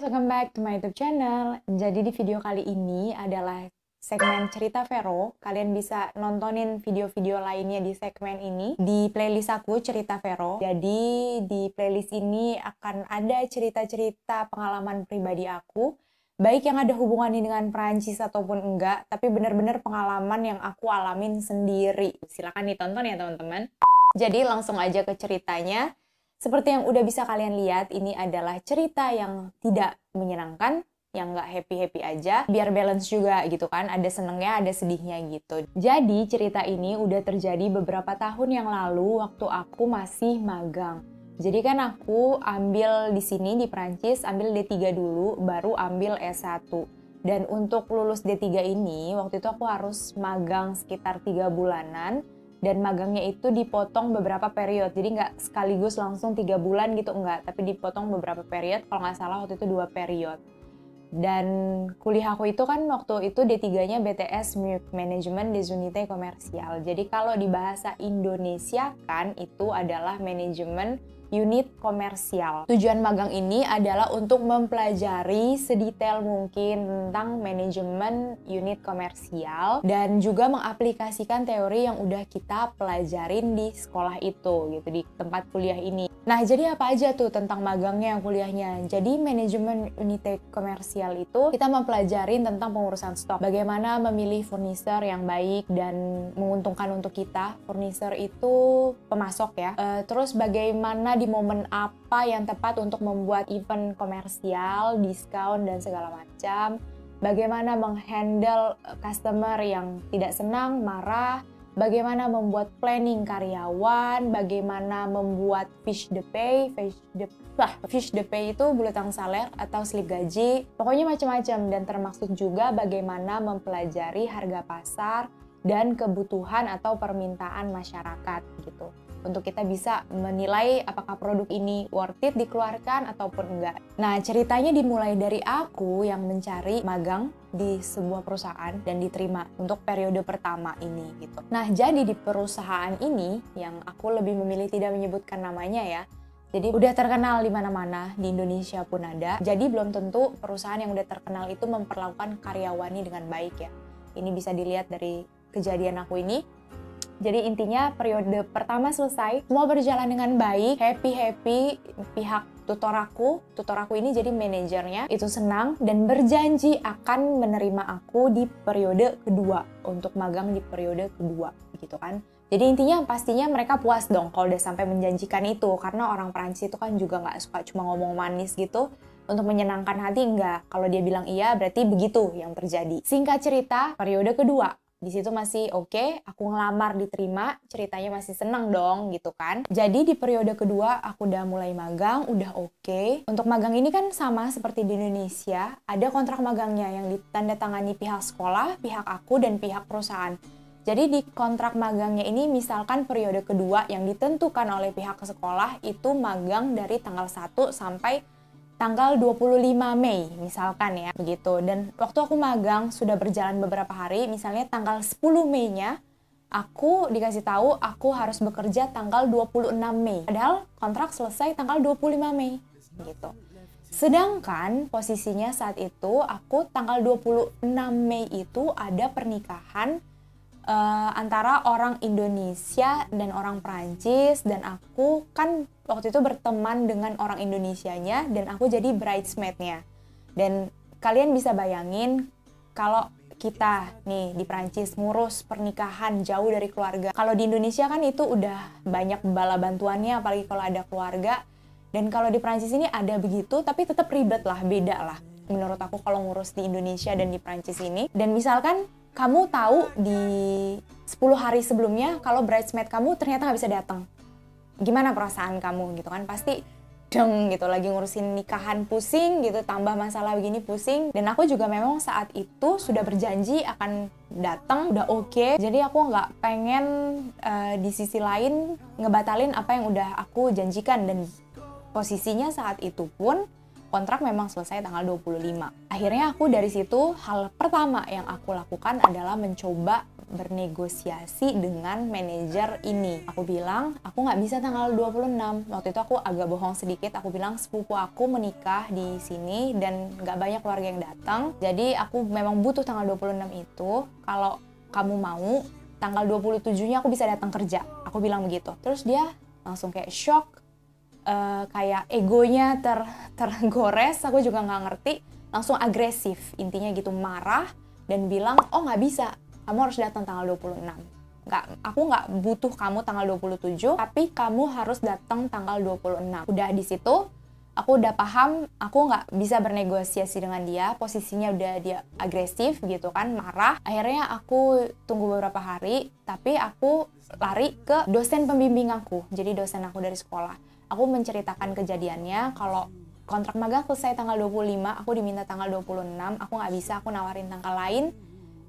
welcome back to my YouTube channel. Jadi di video kali ini adalah segmen cerita Vero. Kalian bisa nontonin video-video lainnya di segmen ini di playlist aku Cerita Vero. Jadi di playlist ini akan ada cerita-cerita pengalaman pribadi aku, baik yang ada hubungannya dengan Perancis ataupun enggak, tapi benar-benar pengalaman yang aku alamin sendiri. Silakan ditonton ya teman-teman. Jadi langsung aja ke ceritanya. Seperti yang udah bisa kalian lihat, ini adalah cerita yang tidak menyenangkan, yang nggak happy-happy aja, biar balance juga gitu kan, ada senengnya, ada sedihnya gitu. Jadi cerita ini udah terjadi beberapa tahun yang lalu waktu aku masih magang. Jadi kan aku ambil di sini di Prancis, ambil D3 dulu, baru ambil S1. Dan untuk lulus D3 ini, waktu itu aku harus magang sekitar 3 bulanan, dan magangnya itu dipotong beberapa periode, jadi nggak sekaligus langsung 3 bulan gitu, enggak, tapi dipotong beberapa periode, kalau nggak salah waktu itu 2 periode. Dan kuliah aku itu kan waktu itu D3-nya BTS Management des Unités Commerciales. Jadi kalau di bahasa Indonesia kan itu adalah manajemen unit komersial. Tujuan magang ini adalah untuk mempelajari sedetail mungkin tentang manajemen unit komersial dan juga mengaplikasikan teori yang udah kita pelajarin di sekolah itu gitu, di tempat kuliah ini. Nah, jadi apa aja tuh tentang magangnya, kuliahnya? Jadi manajemen unit komersial itu kita mempelajari tentang pengurusan stok, bagaimana memilih furniser yang baik dan menguntungkan untuk kita. Furniser itu pemasok ya. Terus bagaimana di momen apa yang tepat untuk membuat event komersial, diskon, dan segala macam. Bagaimana menghandle customer yang tidak senang, marah. Bagaimana membuat planning karyawan. Bagaimana membuat fiche de paie. Fiche de paie itu bulletin salaire atau slip gaji. Pokoknya macam-macam. Dan termasuk juga bagaimana mempelajari harga pasar dan kebutuhan atau permintaan masyarakat gitu. Untuk kita bisa menilai apakah produk ini worth it dikeluarkan ataupun enggak. Nah, ceritanya dimulai dari aku yang mencari magang di sebuah perusahaan dan diterima untuk periode pertama ini gitu. Nah, jadi di perusahaan ini yang aku lebih memilih tidak menyebutkan namanya ya. Jadi udah terkenal di mana-mana, di Indonesia pun ada. Jadi belum tentu perusahaan yang udah terkenal itu memperlakukan karyawannya dengan baik ya. Ini bisa dilihat dari kejadian aku ini. Jadi intinya periode pertama selesai, semua berjalan dengan baik, happy, pihak tutor aku ini jadi manajernya, itu senang dan berjanji akan menerima aku di periode kedua, untuk magang di periode kedua gitu kan. Jadi intinya pastinya mereka puas dong kalau udah sampai menjanjikan itu, karena orang Perancis itu kan juga nggak suka cuma ngomong manis gitu, untuk menyenangkan hati enggak. Kalau dia bilang iya, berarti begitu yang terjadi. Singkat cerita, periode kedua. Di situ masih oke, aku ngelamar diterima, ceritanya masih seneng dong gitu kan. Jadi di periode kedua aku udah mulai magang, udah oke. Untuk magang ini kan sama seperti di Indonesia, ada kontrak magangnya yang ditandatangani pihak sekolah, pihak aku, dan pihak perusahaan. Jadi di kontrak magangnya ini misalkan periode kedua yang ditentukan oleh pihak sekolah itu magang dari tanggal 1 sampai tanggal 25 Mei misalkan ya, begitu. Dan waktu aku magang sudah berjalan beberapa hari, misalnya tanggal 10 Mei-nya aku dikasih tahu aku harus bekerja tanggal 26 Mei. Padahal kontrak selesai tanggal 25 Mei gitu. Sedangkan posisinya saat itu aku tanggal 26 Mei itu ada pernikahan antara orang Indonesia dan orang Prancis, dan aku kan waktu itu berteman dengan orang Indonesianya dan aku jadi bridesmaid-nya. Dan kalian bisa bayangin kalau kita nih di Prancis ngurus pernikahan jauh dari keluarga. Kalau di Indonesia kan itu udah banyak bala bantuannya, apalagi kalau ada keluarga. Dan kalau di Prancis ini ada begitu, tapi tetap ribet lah, beda lah. Menurut aku kalau ngurus di Indonesia dan di Prancis ini. Dan misalkan kamu tahu di 10 hari sebelumnya kalau bridesmaid kamu ternyata nggak bisa datang. Gimana perasaan kamu gitu kan? Pasti deng gitu, lagi ngurusin nikahan pusing gitu, tambah masalah begini pusing. Dan aku juga memang saat itu sudah berjanji akan datang, udah oke. Jadi aku nggak pengen di sisi lain ngebatalin apa yang udah aku janjikan. Dan posisinya saat itu pun kontrak memang selesai tanggal 25. Akhirnya aku dari situ, hal pertama yang aku lakukan adalah mencoba bernegosiasi dengan manajer ini. Aku bilang, aku nggak bisa tanggal 26. Waktu itu aku agak bohong sedikit, aku bilang sepupu aku menikah di sini dan nggak banyak keluarga yang datang. Jadi aku memang butuh tanggal 26 itu. Kalau kamu mau, tanggal 27-nya aku bisa datang kerja. Aku bilang begitu. Terus dia langsung kayak shock, kayak egonya tergores, aku juga nggak ngerti, langsung agresif, intinya gitu, marah, dan bilang, oh nggak bisa, kamu harus datang tanggal 26. Aku nggak butuh kamu tanggal 27, tapi kamu harus datang tanggal 26. Udah di situ, aku udah paham, aku nggak bisa bernegosiasi dengan dia, posisinya udah dia agresif gitu kan, marah. Akhirnya aku tunggu beberapa hari, tapi aku lari ke dosen pembimbing aku, jadi dosen aku dari sekolah. Aku menceritakan kejadiannya, kalau kontrak magang selesai tanggal 25, aku diminta tanggal 26, aku nggak bisa, aku nawarin tanggal lain,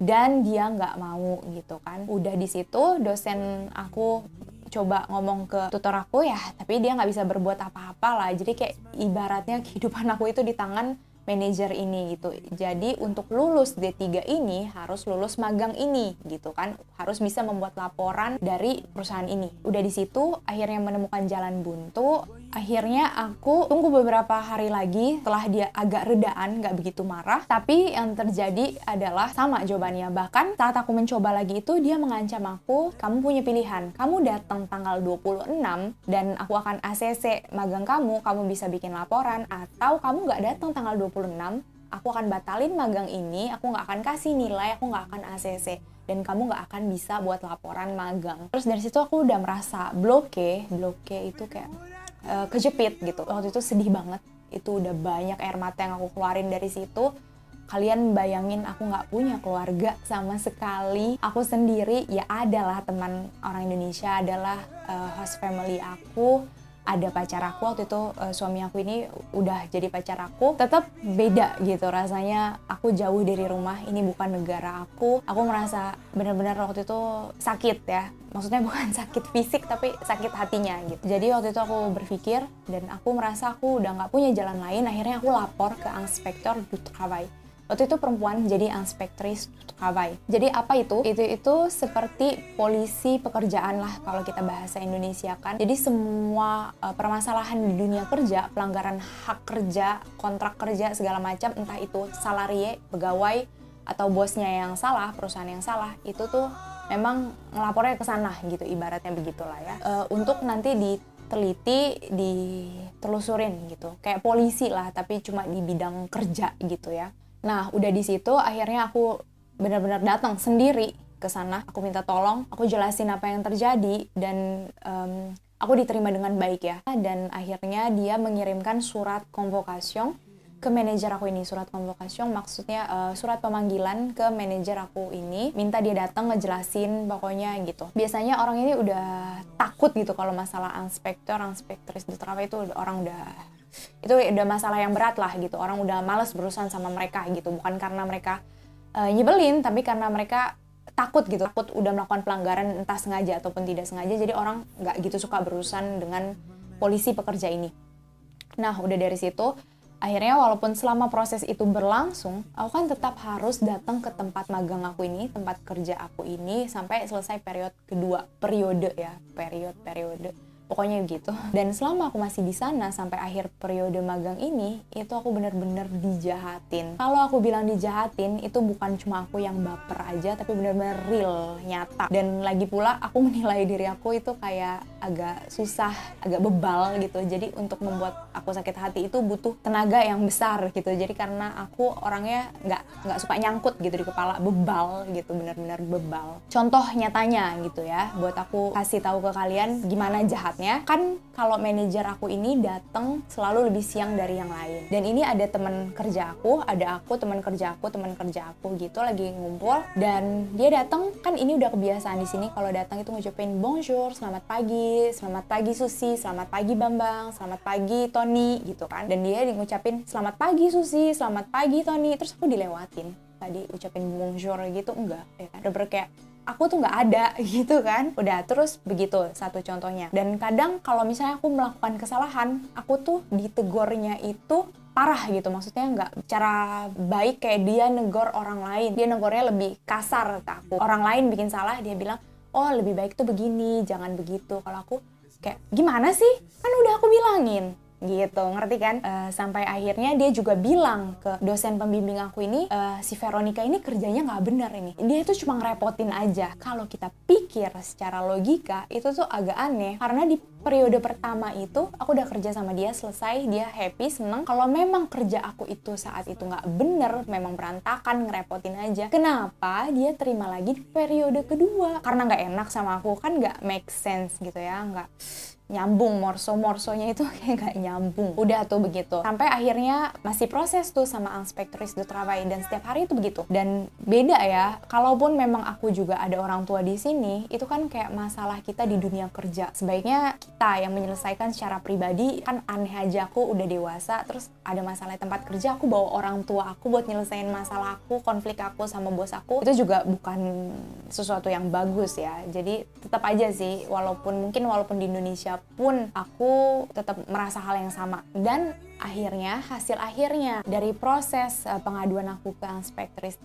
dan dia nggak mau gitu kan. Udah di situ dosen aku coba ngomong ke tutor aku ya, tapi dia nggak bisa berbuat apa-apa lah. Jadi kayak ibaratnya kehidupan aku itu di tangan manajer ini gitu. Jadi untuk lulus D3 ini harus lulus magang ini gitu kan. Harus bisa membuat laporan dari perusahaan ini. Udah di situ akhirnya menemukan jalan buntu. Akhirnya aku tunggu beberapa hari lagi setelah dia agak redaan, nggak begitu marah. Tapi yang terjadi adalah sama jawabannya. Bahkan saat aku mencoba lagi itu, dia mengancam aku, kamu punya pilihan. Kamu datang tanggal 26 dan aku akan ACC magang kamu bisa bikin laporan. Atau kamu nggak datang tanggal 26, aku akan batalin magang ini, aku nggak akan kasih nilai, aku nggak akan ACC. Dan kamu nggak akan bisa buat laporan magang. Terus dari situ aku udah merasa bloke itu kayak kejepit gitu. Waktu itu sedih banget, itu udah banyak air mata yang aku keluarin dari situ. Kalian bayangin aku nggak punya keluarga sama sekali, aku sendiri, ya adalah teman orang Indonesia, adalah host family aku, ada pacar aku. Waktu itu suami aku ini udah jadi pacar aku. Tetap beda gitu rasanya, aku jauh dari rumah, ini bukan negara aku merasa benar-benar waktu itu sakit ya, maksudnya bukan sakit fisik tapi sakit hatinya gitu. Jadi waktu itu aku berpikir dan aku merasa aku udah nggak punya jalan lain. Akhirnya aku lapor ke Inspektor du Travail. Waktu itu perempuan, jadi inspektris du travail. Jadi apa itu? Itu seperti polisi pekerjaan lah kalau kita bahasa Indonesia kan. Jadi semua permasalahan di dunia kerja, pelanggaran hak kerja, kontrak kerja segala macam, entah itu salarie, pegawai, atau bosnya yang salah, perusahaan yang salah, itu tuh memang ngelapornya ke sana gitu, ibaratnya begitulah ya. Untuk nanti diteliti, ditelusurin gitu. Kayak polisi lah, tapi cuma di bidang kerja gitu ya. Nah, udah di situ akhirnya aku benar-benar datang sendiri ke sana. Aku minta tolong, aku jelasin apa yang terjadi, dan aku diterima dengan baik ya. Dan akhirnya dia mengirimkan surat convocation ke manajer aku ini. Surat convocation maksudnya surat pemanggilan ke manajer aku ini, minta dia datang ngejelasin pokoknya gitu. Biasanya orang ini udah takut gitu kalau masalah inspektris du travail itu orang itu udah masalah yang berat lah gitu. Orang udah males berurusan sama mereka gitu. Bukan karena mereka nyebelin, tapi karena mereka takut gitu. Takut udah melakukan pelanggaran entah sengaja ataupun tidak sengaja. Jadi orang nggak gitu suka berurusan dengan polisi pekerja ini. Nah, udah dari situ, akhirnya walaupun selama proses itu berlangsung, aku kan tetap harus datang ke tempat magang aku ini, tempat kerja aku ini, sampai selesai periode. Pokoknya gitu. Dan selama aku masih di sana sampai akhir periode magang ini, itu aku benar-benar dijahatin. Kalau aku bilang dijahatin, itu bukan cuma aku yang baper aja, tapi benar-benar real, nyata. Dan lagi pula aku menilai diri aku itu kayak agak susah, agak bebal gitu. Jadi untuk membuat aku sakit hati itu butuh tenaga yang besar gitu. Jadi karena aku orangnya nggak suka nyangkut gitu di kepala, bebal gitu, benar-benar bebal. Contoh nyatanya gitu ya, buat aku kasih tahu ke kalian gimana jahat. Kan kalau manajer aku ini datang selalu lebih siang dari yang lain. Dan ini ada teman kerja aku, teman kerja aku gitu lagi ngumpul, dan dia datang, kan ini udah kebiasaan di sini kalau datang itu ngucapin bonjour, selamat pagi Susi, selamat pagi Bambang, selamat pagi Tony gitu kan. Dan dia ngucapin selamat pagi Susi, selamat pagi Tony, terus aku dilewatin. Tadi ucapin bonjour gitu enggak ya kan. Udah kayak aku tuh nggak ada gitu kan. Udah, terus begitu satu contohnya. Dan kadang kalau misalnya aku melakukan kesalahan, aku tuh ditegurnya itu parah gitu, maksudnya nggak cara baik kayak dia negor orang lain. Dia negornya lebih kasar ke aku. Orang lain bikin salah, dia bilang, oh lebih baik tuh begini, jangan begitu. Kalau aku kayak, gimana sih? Kan udah aku bilangin gitu, ngerti kan? Sampai akhirnya dia juga bilang ke dosen pembimbing aku ini, si Veronica ini kerjanya nggak benar ini. Dia itu cuma ngerepotin aja. Kalau kita pikir secara logika, itu tuh agak aneh. Karena di periode pertama itu, aku udah kerja sama dia, selesai, dia happy, seneng. Kalau memang kerja aku itu saat itu nggak bener, memang berantakan, ngerepotin aja. Kenapa dia terima lagi di periode kedua? Karena nggak enak sama aku, kan nggak make sense gitu ya, nggak nyambung, morso-morsonya itu kayak gak nyambung. Udah tuh begitu. Sampai akhirnya masih proses tuh sama inspektoris de travail, dan setiap hari itu begitu. Dan beda ya, kalaupun memang aku juga ada orang tua di sini, itu kan kayak masalah kita di dunia kerja. Sebaiknya kita yang menyelesaikan secara pribadi. Kan aneh aja, aku udah dewasa, terus ada masalah di tempat kerja, aku bawa orang tua aku buat nyelesain masalah aku, konflik aku sama bos aku. Itu juga bukan sesuatu yang bagus ya. Jadi tetap aja sih, walaupun di Indonesia pun aku tetap merasa hal yang sama. Dan akhirnya, hasil akhirnya dari proses pengaduan aku ke inspektoris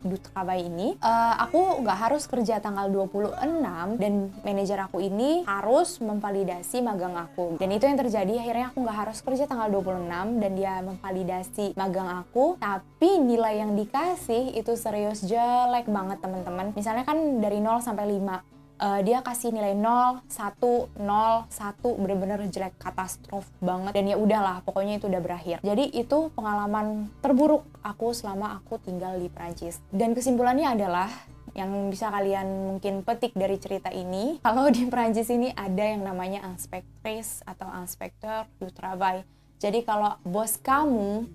du travail ini, aku nggak harus kerja tanggal 26 dan manajer aku ini harus memvalidasi magang aku. Dan itu yang terjadi, akhirnya aku nggak harus kerja tanggal 26 dan dia memvalidasi magang aku, tapi nilai yang dikasih itu serius jelek banget teman-teman. Misalnya kan dari 0 sampai 5, dia kasih nilai 0, 1, 0, 1, bener-bener jelek, katastrof banget. Dan ya udahlah, pokoknya itu udah berakhir. Jadi itu pengalaman terburuk aku selama aku tinggal di Prancis. Dan kesimpulannya adalah, yang bisa kalian mungkin petik dari cerita ini, kalau di Prancis ini ada yang namanya inspektrice atau inspekteur du travail. Jadi kalau bos kamu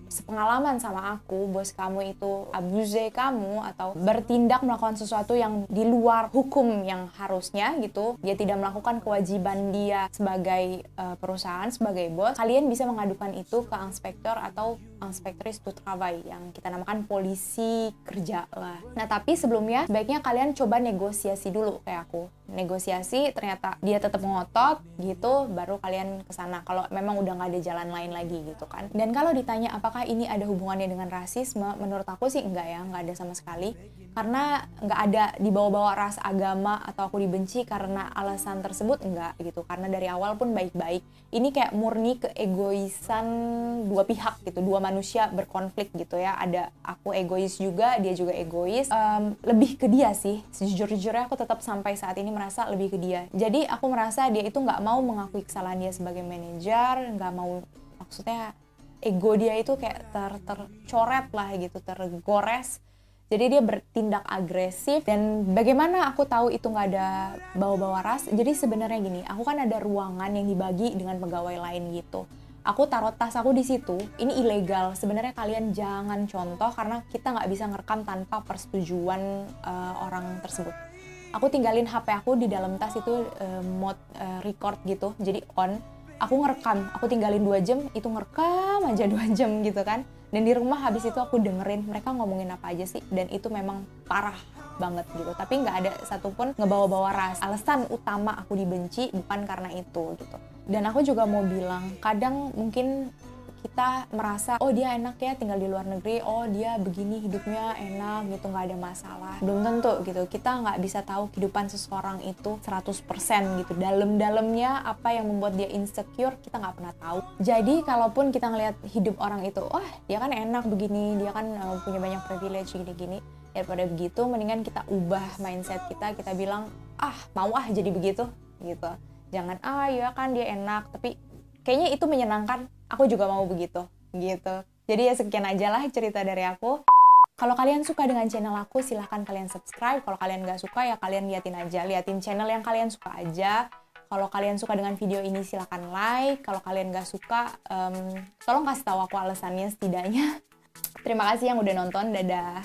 sepengalaman sama aku, bos kamu itu abuse kamu atau bertindak melakukan sesuatu yang di luar hukum yang harusnya gitu, dia tidak melakukan kewajiban dia sebagai perusahaan, sebagai bos, kalian bisa mengadukan itu ke inspektor atau inspektrice du travail yang kita namakan polisi kerja lah. Nah tapi sebelumnya sebaiknya kalian coba negosiasi dulu kayak aku. Negosiasi, ternyata dia tetap ngotot gitu, baru kalian kesana kalau memang udah nggak ada jalan lain lagi gitu kan. Dan kalau ditanya apakah ini ada hubungannya dengan rasisme, menurut aku sih enggak ya, nggak ada sama sekali. Karena nggak ada dibawa-bawa ras, agama, atau aku dibenci karena alasan tersebut, enggak gitu. Karena dari awal pun baik-baik. Ini kayak murni keegoisan dua pihak gitu, dua manusia berkonflik gitu ya. Ada aku egois juga, dia juga egois. Lebih ke dia sih, sejujur-jujurnya aku tetap sampai saat ini merasa lebih ke dia. Jadi aku merasa dia itu nggak mau mengakui kesalahan dia sebagai manajer, nggak mau, maksudnya ego dia itu kayak tercoret lah gitu, tergores. Jadi dia bertindak agresif. Dan bagaimana aku tahu itu nggak ada bawa-bawa ras? Jadi sebenarnya gini, aku kan ada ruangan yang dibagi dengan pegawai lain gitu. Aku taruh tas aku di situ. Ini ilegal. Sebenarnya kalian jangan contoh karena kita nggak bisa ngerekam tanpa persetujuan orang tersebut. Aku tinggalin HP aku di dalam tas itu mode record gitu, jadi on. Aku ngerekam, aku tinggalin 2 jam, itu ngerekam aja 2 jam gitu kan. Dan di rumah habis itu aku dengerin mereka ngomongin apa aja sih, dan itu memang parah banget gitu. Tapi nggak ada satupun ngebawa-bawa ras. Alasan utama aku dibenci bukan karena itu gitu. Dan aku juga mau bilang, kadang mungkin kita merasa, oh dia enak ya tinggal di luar negeri, oh dia begini hidupnya enak gitu, nggak ada masalah. Belum tentu gitu, kita nggak bisa tahu kehidupan seseorang itu 100% gitu. Dalam-dalamnya apa yang membuat dia insecure, kita nggak pernah tahu. Jadi kalaupun kita ngelihat hidup orang itu, oh dia kan enak begini, dia kan punya banyak privilege gini-gini, daripada begitu mendingan kita ubah mindset kita bilang, mau jadi begitu gitu. Jangan, ya kan dia enak, tapi kayaknya itu menyenangkan, aku juga mau begitu, gitu. Jadi ya sekian aja lah cerita dari aku. Kalau kalian suka dengan channel aku, silahkan kalian subscribe. Kalau kalian nggak suka, ya kalian liatin channel yang kalian suka aja. Kalau kalian suka dengan video ini, silahkan like. Kalau kalian nggak suka, tolong kasih tahu aku alasannya setidaknya. Terima kasih yang udah nonton, dadah.